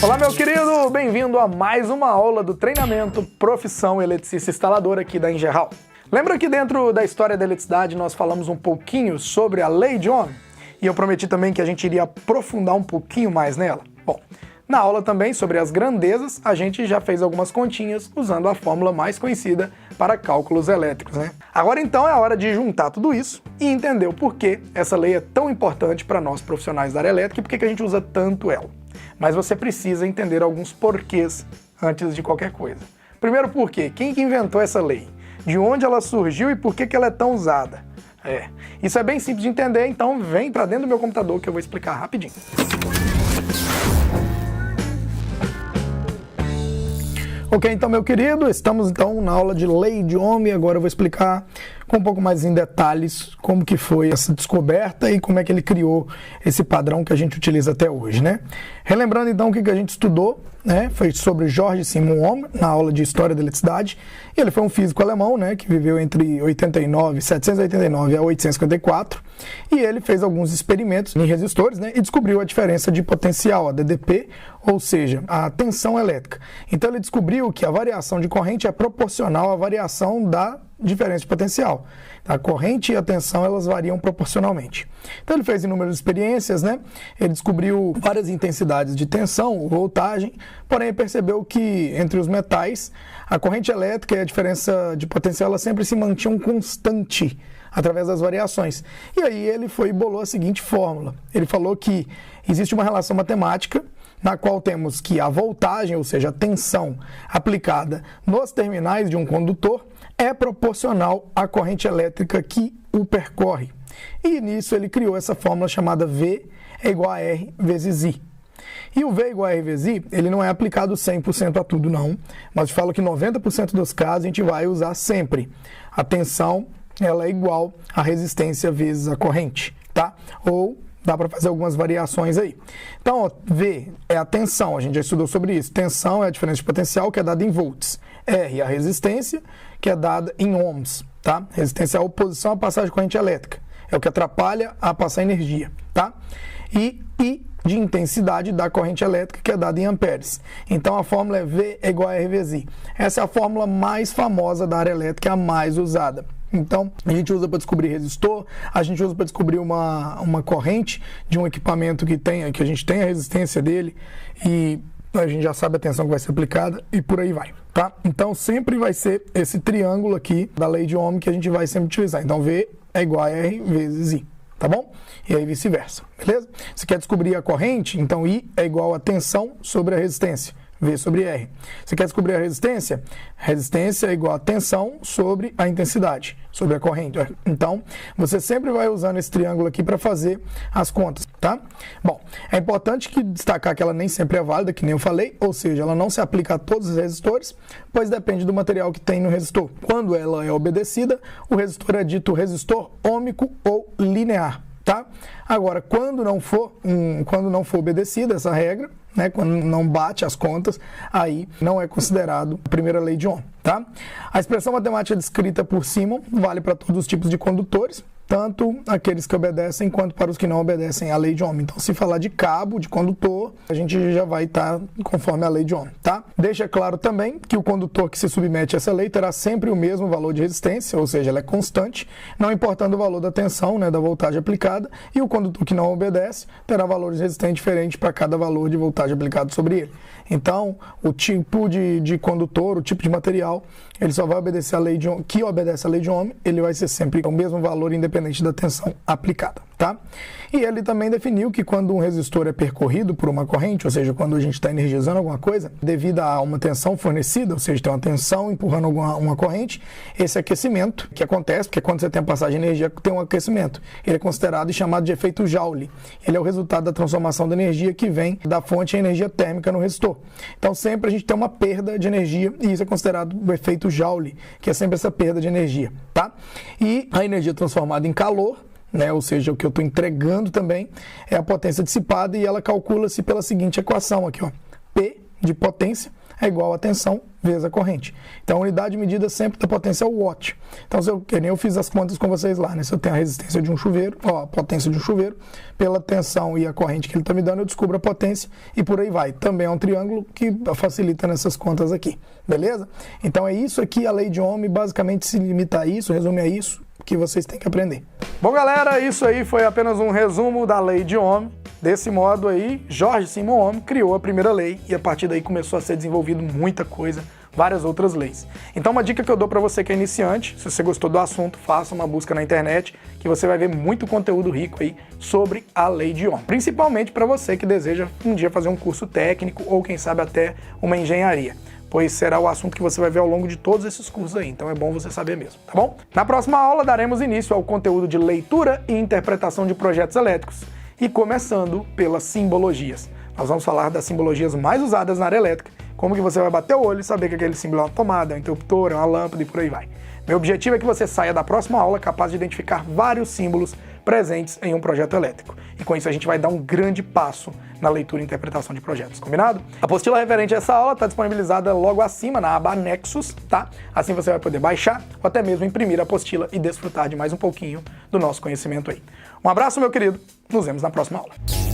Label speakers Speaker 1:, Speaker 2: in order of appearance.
Speaker 1: Olá, meu querido! Bem-vindo a mais uma aula do treinamento Profissão Eletricista Instalador aqui da Engeral. Lembra que dentro da história da eletricidade nós falamos um pouquinho sobre a Lei de Ohm? E eu prometi também que a gente iria aprofundar um pouquinho mais nela? Bom, na aula também sobre as grandezas, a gente já fez algumas continhas usando a fórmula mais conhecida para cálculos elétricos, né? Agora então é a hora de juntar tudo isso e entender o porquê essa lei é tão importante para nós profissionais da área elétrica e por que a gente usa tanto ela. Mas você precisa entender alguns porquês antes de qualquer coisa. Primeiro porquê, quem que inventou essa lei? De onde ela surgiu e por que ela é tão usada? Isso é bem simples de entender, então vem para dentro do meu computador que eu vou explicar rapidinho. Ok, então, meu querido, estamos então na aula de Lei de Ohm e agora eu vou explicar com um pouco mais em detalhes como que foi essa descoberta e como é que ele criou esse padrão que a gente utiliza até hoje, né? Relembrando então o que a gente estudou, né? Foi sobre Georg Simon Ohm na aula de História da Eletricidade. Ele foi um físico alemão, né, que viveu entre 789 a 854, e ele fez alguns experimentos em resistores, né, e descobriu a diferença de potencial, a DDP, ou seja, a tensão elétrica. Então ele descobriu que a variação de corrente é proporcional à variação da diferença de potencial. A corrente e a tensão, elas variam proporcionalmente. Então ele fez inúmeras experiências, né? Ele descobriu várias intensidades de tensão, voltagem, porém percebeu que entre os metais, a corrente elétrica e a diferença de potencial, elas sempre se mantinham constante através das variações. E aí ele foi e bolou a seguinte fórmula. Ele falou que existe uma relação matemática na qual temos que a voltagem, ou seja, a tensão aplicada nos terminais de um condutor, é proporcional à corrente elétrica que o percorre. E nisso ele criou essa fórmula chamada V é igual a R vezes I. E o V igual a R vezes I, ele não é aplicado 100% a tudo não, mas eu falo que 90% dos casos a gente vai usar sempre. A tensão, ela é igual à resistência vezes a corrente, tá? Ou dá para fazer algumas variações aí. Então, ó, V é a tensão, a gente já estudou sobre isso. Tensão é a diferença de potencial, que é dada em volts. R é a resistência, que é dada em ohms, tá? Resistência é a oposição à passagem de corrente elétrica. É o que atrapalha a passar energia, tá? E I de intensidade da corrente elétrica, que é dada em amperes. Então, a fórmula é V é igual a R vezes I. Essa é a fórmula mais famosa da área elétrica, a mais usada. Então, a gente usa para descobrir resistor, a gente usa para descobrir uma corrente de um equipamento que a gente tem a resistência dele e a gente já sabe a tensão que vai ser aplicada e por aí vai, tá? Então, sempre vai ser esse triângulo aqui da lei de Ohm que a gente vai sempre utilizar. Então, V é igual a R vezes I, tá bom? E aí vice-versa, beleza? Se quer descobrir a corrente, então I é igual a tensão sobre a resistência. V sobre R. Você quer descobrir a resistência? Resistência é igual a tensão sobre a intensidade, sobre a corrente. Então, você sempre vai usando esse triângulo aqui para fazer as contas, tá? Bom, é importante destacar que ela nem sempre é válida, que nem eu falei, ou seja, ela não se aplica a todos os resistores, pois depende do material que tem no resistor. Quando ela é obedecida, o resistor é dito resistor ôhmico ou linear, tá? Agora, quando não for obedecida essa regra, né, quando não bate as contas, aí não é considerado a primeira lei de Ohm, tá? A expressão matemática descrita por Simon vale para todos os tipos de condutores, tanto aqueles que obedecem quanto para os que não obedecem à lei de Ohm. Então, se falar de cabo, de condutor, a gente já vai estar conforme a lei de Ohm, tá? Deixa claro também que o condutor que se submete a essa lei terá sempre o mesmo valor de resistência, ou seja, ela é constante, não importando o valor da tensão, né, da voltagem aplicada, e o condutor que não obedece terá valores de resistência diferentes para cada valor de voltagem aplicado sobre ele. Então, o tipo de condutor, o tipo de material, ele só vai obedecer a lei de Ohm, que obedece a lei de Ohm, ele vai ser sempre o mesmo valor independente da tensão aplicada, tá? E ele também definiu que quando um resistor é percorrido por uma corrente, ou seja, quando a gente está energizando alguma coisa, devido a uma tensão fornecida, ou seja, tem uma tensão empurrando uma corrente, esse aquecimento que acontece, porque quando você tem a passagem de energia, tem um aquecimento. Ele é considerado e chamado de efeito Joule. Ele é o resultado da transformação da energia que vem da fonte em energia térmica no resistor. Então, sempre a gente tem uma perda de energia e isso é considerado o efeito Joule, que é sempre essa perda de energia, tá? E a energia transformada em calor, né, ou seja, o que eu estou entregando também é a potência dissipada e ela calcula-se pela seguinte equação aqui, ó. P de potência é igual a tensão vezes a corrente. Então, a unidade de medida sempre da potência é o watt. Então, que nem eu fiz as contas com vocês lá, né? Se eu tenho a resistência de um chuveiro, a potência de um chuveiro, pela tensão e a corrente que ele está me dando, eu descubro a potência e por aí vai. Também é um triângulo que facilita nessas contas aqui, beleza? Então, é isso aqui, a lei de Ohm basicamente se limita a isso, resume a isso que vocês têm que aprender. Bom, galera, isso aí foi apenas um resumo da lei de Ohm. Desse modo aí, George Simon Ohm criou a primeira lei e a partir daí começou a ser desenvolvido muita coisa, várias outras leis. Então uma dica que eu dou para você que é iniciante, se você gostou do assunto, faça uma busca na internet que você vai ver muito conteúdo rico aí sobre a lei de Ohm. Principalmente para você que deseja um dia fazer um curso técnico ou quem sabe até uma engenharia, pois será o assunto que você vai ver ao longo de todos esses cursos aí, então é bom você saber mesmo, tá bom? Na próxima aula daremos início ao conteúdo de leitura e interpretação de projetos elétricos, e começando pelas simbologias. Nós vamos falar das simbologias mais usadas na área elétrica, como que você vai bater o olho e saber que aquele símbolo é uma tomada, é um interruptor, é uma lâmpada e por aí vai. Meu objetivo é que você saia da próxima aula capaz de identificar vários símbolos presentes em um projeto elétrico. E com isso a gente vai dar um grande passo na leitura e interpretação de projetos, combinado? A apostila referente a essa aula está disponibilizada logo acima na aba Anexos, tá? Assim você vai poder baixar ou até mesmo imprimir a apostila e desfrutar de mais um pouquinho do nosso conhecimento aí. Um abraço, meu querido, nos vemos na próxima aula.